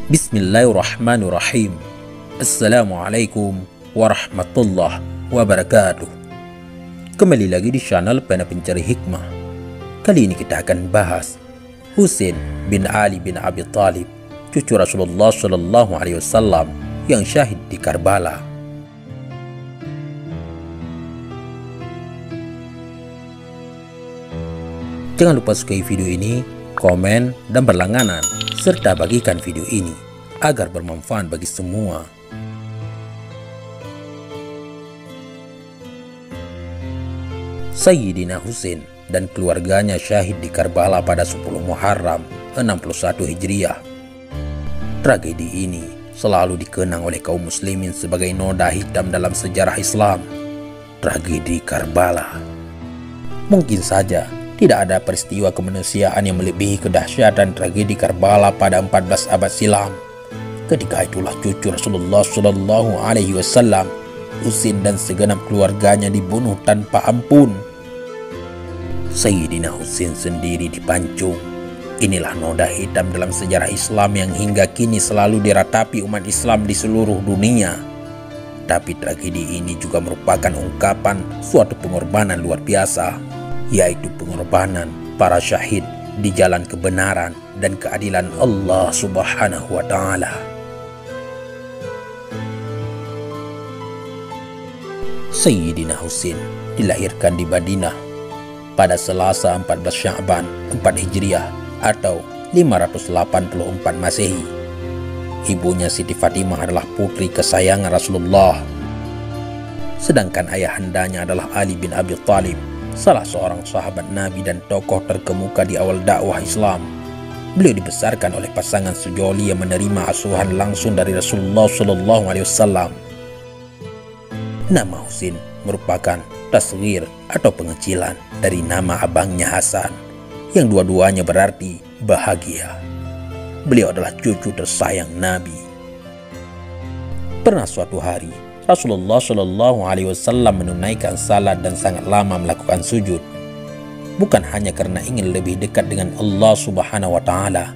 Bismillahirrahmanirrahim. Assalamualaikum warahmatullahi wabarakatuh. Kembali lagi di channel Pena Pencari Hikmah. Kali ini kita akan bahas Husain bin Ali bin Abi Thalib, cucu Rasulullah Shallallahu Alaihi Wasallam yang syahid di Karbala. Jangan lupa sukai video ini, komen, dan berlangganan, serta bagikan video ini agar bermanfaat bagi semua. Sayyidina Husain dan keluarganya syahid di Karbala pada 10 Muharram 61 Hijriah. Tragedi ini selalu dikenang oleh kaum muslimin sebagai noda hitam dalam sejarah Islam. Tragedi Karbala. Mungkin saja tidak ada peristiwa kemanusiaan yang melebihi kedahsyatan tragedi Karbala pada 14 abad silam. Ketika itulah cucu Rasulullah Shallallahu Alaihi Wasallam, Husain dan segenap keluarganya dibunuh tanpa ampun. Sayyidina Husain sendiri dipancung. Inilah noda hitam dalam sejarah Islam yang hingga kini selalu diratapi umat Islam di seluruh dunia. Tapi tragedi ini juga merupakan ungkapan suatu pengorbanan luar biasa, yaitu pengorbanan para syahid di jalan kebenaran dan keadilan Allah Subhanahu wa Ta'ala. Sayyidina Husain dilahirkan di Madinah pada Selasa 14 Sya'ban 4 Hijriah atau 584 Masehi. Ibunya Siti Fatimah adalah putri kesayangan Rasulullah, sedangkan ayahandanya adalah Ali bin Abi Thalib, salah seorang sahabat Nabi dan tokoh terkemuka di awal dakwah Islam. Beliau dibesarkan oleh pasangan sejoli yang menerima asuhan langsung dari Rasulullah Shallallahu Alaihi Wasallam. Nama Husain merupakan tasghir atau pengecilan dari nama abangnya Hasan, yang dua-duanya berarti bahagia. Beliau adalah cucu tersayang Nabi. Pernah suatu hari Rasulullah Shallallahu Alaihi Wasallam menunaikan salat dan sangat lama melakukan sujud, bukan hanya karena ingin lebih dekat dengan Allah Subhanahu Wa Taala,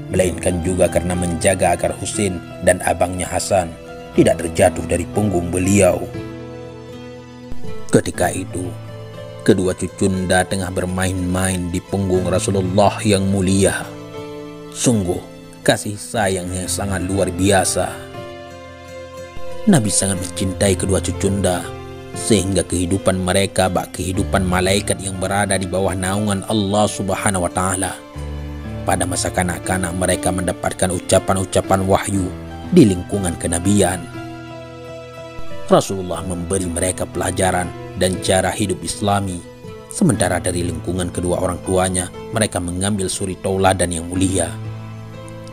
melainkan juga karena menjaga agar Husain dan abangnya Hasan tidak terjatuh dari punggung beliau. Ketika itu, kedua cucunda tengah bermain-main di punggung Rasulullah yang mulia. Sungguh kasih sayang yang sangat luar biasa. Nabi sangat mencintai kedua cucunda, sehingga kehidupan mereka bak kehidupan malaikat yang berada di bawah naungan Allah Subhanahu wa Ta'ala. Pada masa kanak-kanak mereka mendapatkan ucapan-ucapan wahyu di lingkungan kenabian. Rasulullah memberi mereka pelajaran dan cara hidup Islami, sementara dari lingkungan kedua orang tuanya mereka mengambil suri tauladan yang mulia.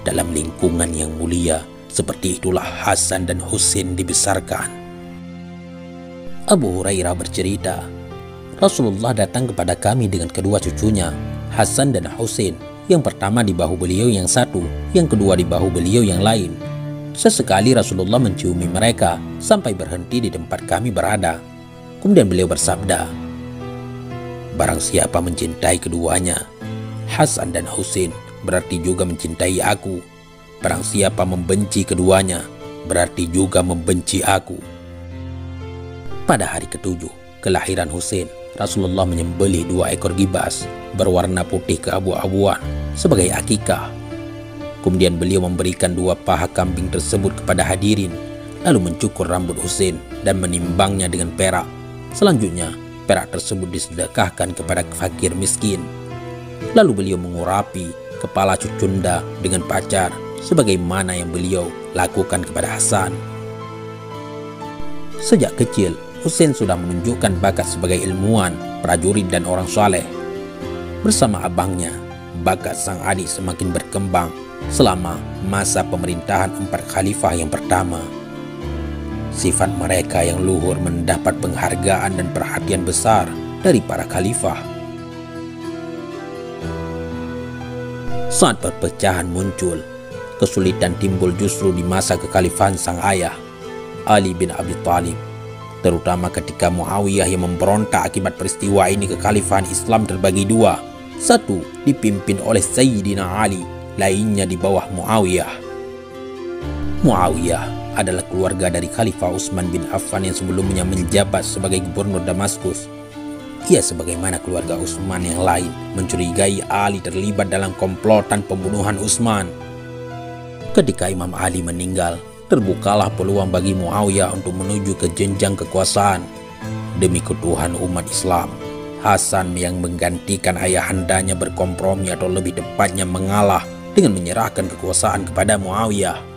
Dalam lingkungan yang mulia seperti itulah Hasan dan Husain dibesarkan. Abu Hurairah bercerita, Rasulullah datang kepada kami dengan kedua cucunya, Hasan dan Husain. Yang pertama di bahu beliau yang satu, yang kedua di bahu beliau yang lain. Sesekali Rasulullah menciumi mereka sampai berhenti di tempat kami berada. Kemudian beliau bersabda, barang siapa mencintai keduanya, Hasan dan Husain, berarti juga mencintai aku. Barang siapa membenci keduanya, berarti juga membenci aku. Pada hari ketujuh kelahiran Husain, Rasulullah menyembelih 2 ekor gibas berwarna putih keabu-abuan sebagai akikah. Kemudian beliau memberikan 2 paha kambing tersebut kepada hadirin, lalu mencukur rambut Husain dan menimbangnya dengan perak. Selanjutnya, perak tersebut disedekahkan kepada fakir miskin. Lalu beliau mengurapi kepala cucunda dengan pacar, sebagaimana yang beliau lakukan kepada Hasan. Sejak kecil, Husain sudah menunjukkan bakat sebagai ilmuwan, prajurit, dan orang saleh. Bersama abangnya, bakat sang adik semakin berkembang selama masa pemerintahan 4 khalifah yang pertama. Sifat mereka yang luhur mendapat penghargaan dan perhatian besar dari para khalifah. Saat perpecahan muncul, kesulitan timbul justru di masa kekhalifahan sang ayah, Ali bin Abi Thalib. Terutama ketika Muawiyah yang memberontak akibat peristiwa ini, kekhalifahan Islam terbagi 2. Satu dipimpin oleh Sayyidina Ali, lainnya di bawah Muawiyah. Muawiyah adalah keluarga dari Khalifah Utsman bin Affan yang sebelumnya menjabat sebagai gubernur Damaskus. Ia sebagaimana keluarga Utsman yang lain mencurigai Ali terlibat dalam komplotan pembunuhan Utsman. Ketika Imam Ali meninggal, terbukalah peluang bagi Muawiyah untuk menuju ke jenjang kekuasaan. Demi keutuhan umat Islam, Hasan yang menggantikan ayahandanya berkompromi atau lebih tepatnya mengalah dengan menyerahkan kekuasaan kepada Muawiyah.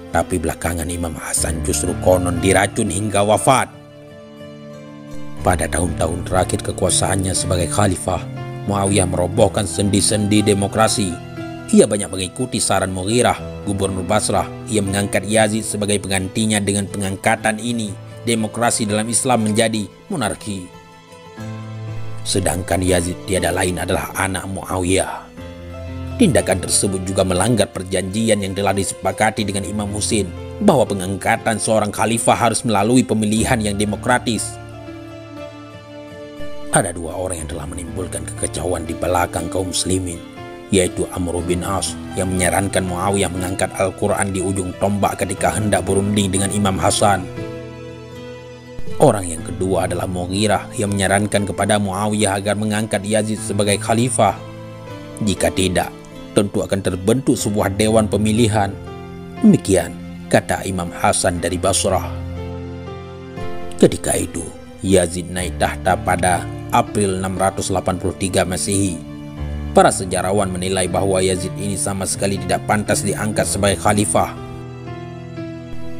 Tapi belakangan Imam Hasan justru konon diracun hingga wafat. Pada tahun-tahun terakhir kekuasaannya sebagai khalifah, Muawiyah merobohkan sendi-sendi demokrasi. Ia banyak mengikuti saran Mughirah, gubernur Basrah. Ia mengangkat Yazid sebagai penggantinya. Dengan pengangkatan ini, demokrasi dalam Islam menjadi monarki. Sedangkan Yazid tiada lain adalah anak Muawiyah. Tindakan tersebut juga melanggar perjanjian yang telah disepakati dengan Imam Husain bahwa pengangkatan seorang khalifah harus melalui pemilihan yang demokratis. Ada dua orang yang telah menimbulkan kekacauan di belakang kaum muslimin, yaitu Amr bin As yang menyarankan Muawiyah mengangkat Al-Quran di ujung tombak ketika hendak berunding dengan Imam Hasan. Orang yang kedua adalah Mughirah yang menyarankan kepada Muawiyah agar mengangkat Yazid sebagai khalifah. Jika tidak, tentu akan terbentuk sebuah dewan pemilihan. Demikian kata Imam Hasan dari Basrah. Ketika itu, Yazid naik tahta pada April 683 Masehi. Para sejarawan menilai bahwa Yazid ini sama sekali tidak pantas diangkat sebagai khalifah.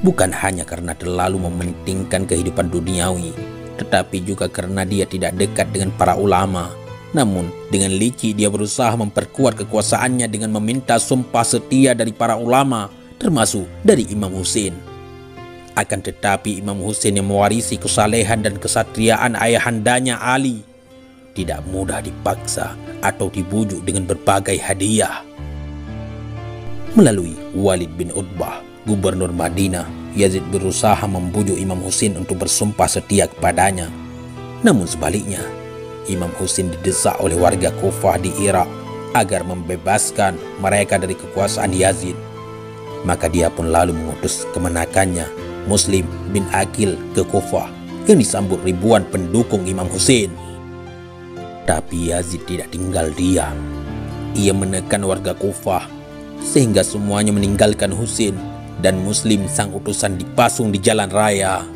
Bukan hanya karena terlalu mementingkan kehidupan duniawi, tetapi juga karena dia tidak dekat dengan para ulama. Namun, dengan licik dia berusaha memperkuat kekuasaannya dengan meminta sumpah setia dari para ulama, termasuk dari Imam Husain. Akan tetapi Imam Husain yang mewarisi kesalehan dan kesatriaan ayahandanya Ali tidak mudah dipaksa atau dibujuk dengan berbagai hadiah. Melalui Walid bin Utbah, gubernur Madinah, Yazid berusaha membujuk Imam Husain untuk bersumpah setia kepadanya. Namun sebaliknya, Imam Husain didesak oleh warga Kufah di Irak agar membebaskan mereka dari kekuasaan Yazid. Maka dia pun lalu mengutus kemenakannya, Muslim bin Aqil, ke Kufah yang disambut ribuan pendukung Imam Husain. Tapi Yazid tidak tinggal diam. Ia menekan warga Kufah sehingga semuanya meninggalkan Husain dan Muslim sang utusan dipasung di jalan raya.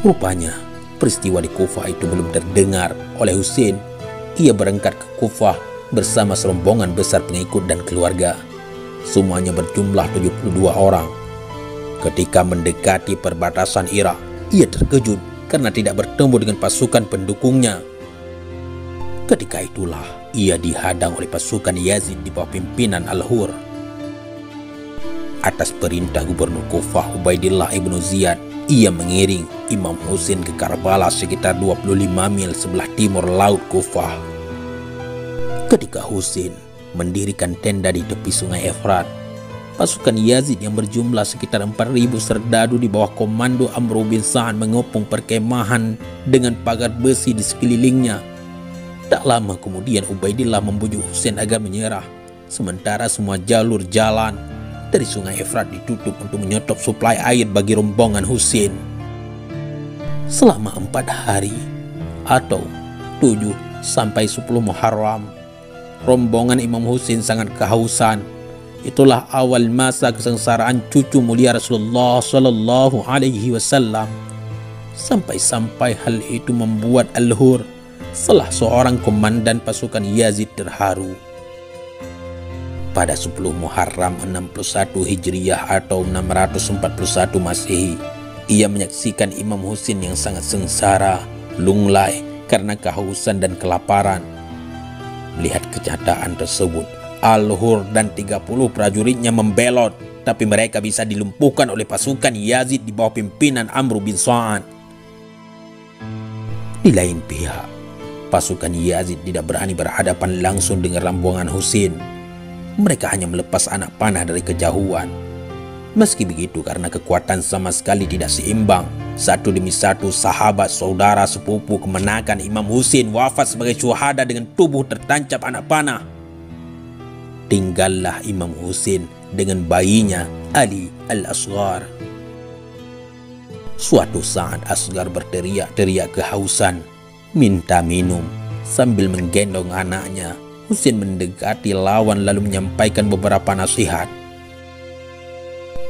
Rupanya peristiwa di Kufah itu belum terdengar oleh Husain. Ia berangkat ke Kufah bersama serombongan besar pengikut dan keluarga. Semuanya berjumlah 72 orang. Ketika mendekati perbatasan Irak, ia terkejut karena tidak bertemu dengan pasukan pendukungnya. Ketika itulah ia dihadang oleh pasukan Yazid di bawah pimpinan Al-Hur. Atas perintah gubernur Kufah Ubaidillah ibnu Ziyad, ia mengiring Imam Husain ke Karbala sekitar 25 mil sebelah timur laut Kufah. Ketika Husain mendirikan tenda di tepi sungai Efrat, pasukan Yazid yang berjumlah sekitar 4.000 serdadu di bawah komando Amr bin Sa'ad mengepung perkemahan dengan pagar besi di sekelilingnya. Tak lama kemudian Ubaidillah membujuk Husain agar menyerah, sementara semua jalur jalan dari sungai Efrat ditutup untuk menyetop suplai air bagi rombongan Husain. Selama 4 hari atau 7 sampai 10 Muharram, rombongan Imam Husain sangat kehausan. Itulah awal masa kesengsaraan cucu mulia Rasulullah Sallallahu Alaihi Wasallam. Sampai-sampai hal itu membuat Al-Hur, salah seorang komandan pasukan Yazid, terharu. Pada 10 Muharram 61 Hijriyah atau 641 Masehi, ia menyaksikan Imam Husain yang sangat sengsara, lunglai karena kehausan dan kelaparan. Melihat kenyataan tersebut, Al-Hur dan 30 prajuritnya membelot, tapi mereka bisa dilumpuhkan oleh pasukan Yazid di bawah pimpinan Amr bin Sa'ad. Di lain pihak, pasukan Yazid tidak berani berhadapan langsung dengan rombongan Husain. Mereka hanya melepas anak panah dari kejauhan. Meski begitu, karena kekuatan sama sekali tidak seimbang, satu demi satu sahabat, saudara, sepupu kemenakan Imam Husain wafat sebagai syuhada dengan tubuh tertancap anak panah. Tinggallah Imam Husain dengan bayinya Ali al-Asghar. Suatu saat Asghar berteriak-teriak kehausan, minta minum. Sambil menggendong anaknya, Husain mendekati lawan lalu menyampaikan beberapa nasihat.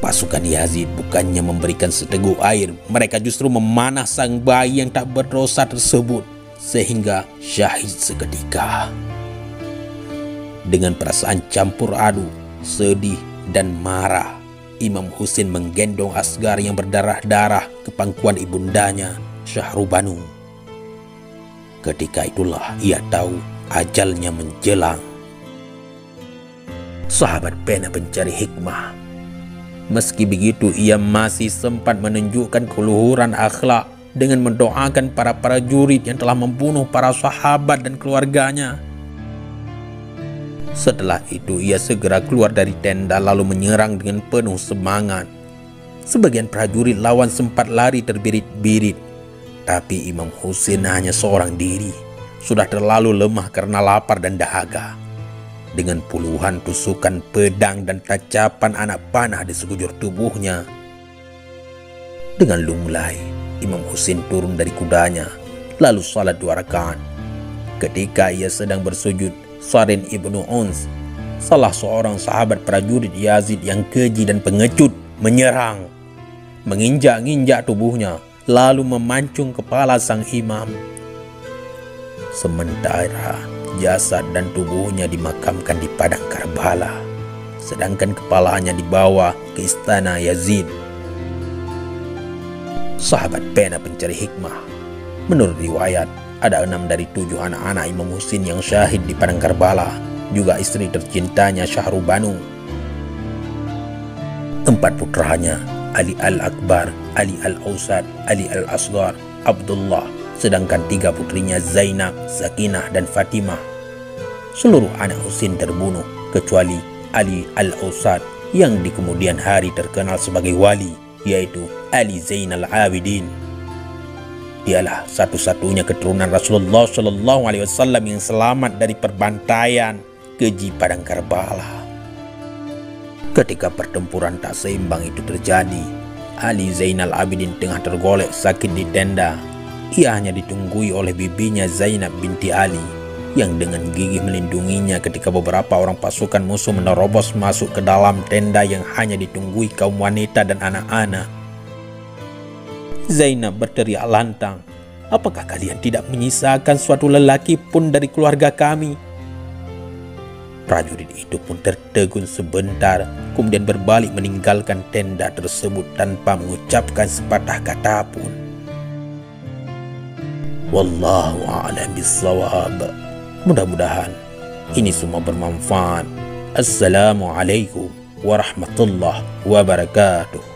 Pasukan Yazid bukannya memberikan seteguk air, mereka justru memanah sang bayi yang tak berdosa tersebut sehingga syahid seketika. Dengan perasaan campur aduk, sedih dan marah, Imam Husain menggendong Asghar yang berdarah-darah ke pangkuan ibundanya, Syahrubanu. Ketika itulah ia tahu ajalnya menjelang. Sahabat pena pencari hikmah. Meski begitu, ia masih sempat menunjukkan keluhuran akhlak dengan mendoakan para prajurit yang telah membunuh para sahabat dan keluarganya. Setelah itu ia segera keluar dari tenda lalu menyerang dengan penuh semangat. Sebagian prajurit lawan sempat lari terbirit-birit, tapi Imam Husain hanya seorang diri, sudah terlalu lemah karena lapar dan dahaga. Dengan puluhan tusukan pedang dan tacapan anak panah di sekujur tubuhnya, dengan lunglai Imam Husain turun dari kudanya lalu salat 2 rakaat. Ketika ia sedang bersujud, Sarin ibnu Uns, salah seorang sahabat prajurit Yazid yang keji dan pengecut, menyerang, menginjak-injak tubuhnya, lalu memancung kepala sang imam. Sementara jasad dan tubuhnya dimakamkan di padang Karbala, sedangkan kepalanya dibawa ke istana Yazid. Sahabat pena pencari hikmah, menurut riwayat, ada 6 dari 7 anak-anak Imam Husain yang syahid di padang Karbala, juga istri tercintanya Syahrubanu. 4 putranya, Ali al-Akbar, Ali al-Awsat, Ali al-Asghar, Abdullah, sedangkan 3 putrinya Zainab, Sakinah, dan Fatimah. Seluruh anak Husain terbunuh kecuali Ali al-Awsat yang di kemudian hari terkenal sebagai wali, yaitu Ali Zainal Abidin. Dialah satu-satunya keturunan Rasulullah SAW yang selamat dari perbantaian keji padang Karbala. Ketika pertempuran tak seimbang itu terjadi, Ali Zainal Abidin tengah tergolek sakit di tenda. Ia hanya ditunggui oleh bibinya Zainab binti Ali yang dengan gigih melindunginya ketika beberapa orang pasukan musuh menerobos masuk ke dalam tenda yang hanya ditunggui kaum wanita dan anak-anak. Zainab berteriak lantang, "Apakah kalian tidak menyisakan suatu lelaki pun dari keluarga kami?" Prajurit itu pun tertegun sebentar, kemudian berbalik meninggalkan tenda tersebut tanpa mengucapkan sepatah kata pun. Wallahu a'lam bissawab. Mudah-mudahan ini semua bermanfaat. Assalamualaikum warahmatullahi wabarakatuh.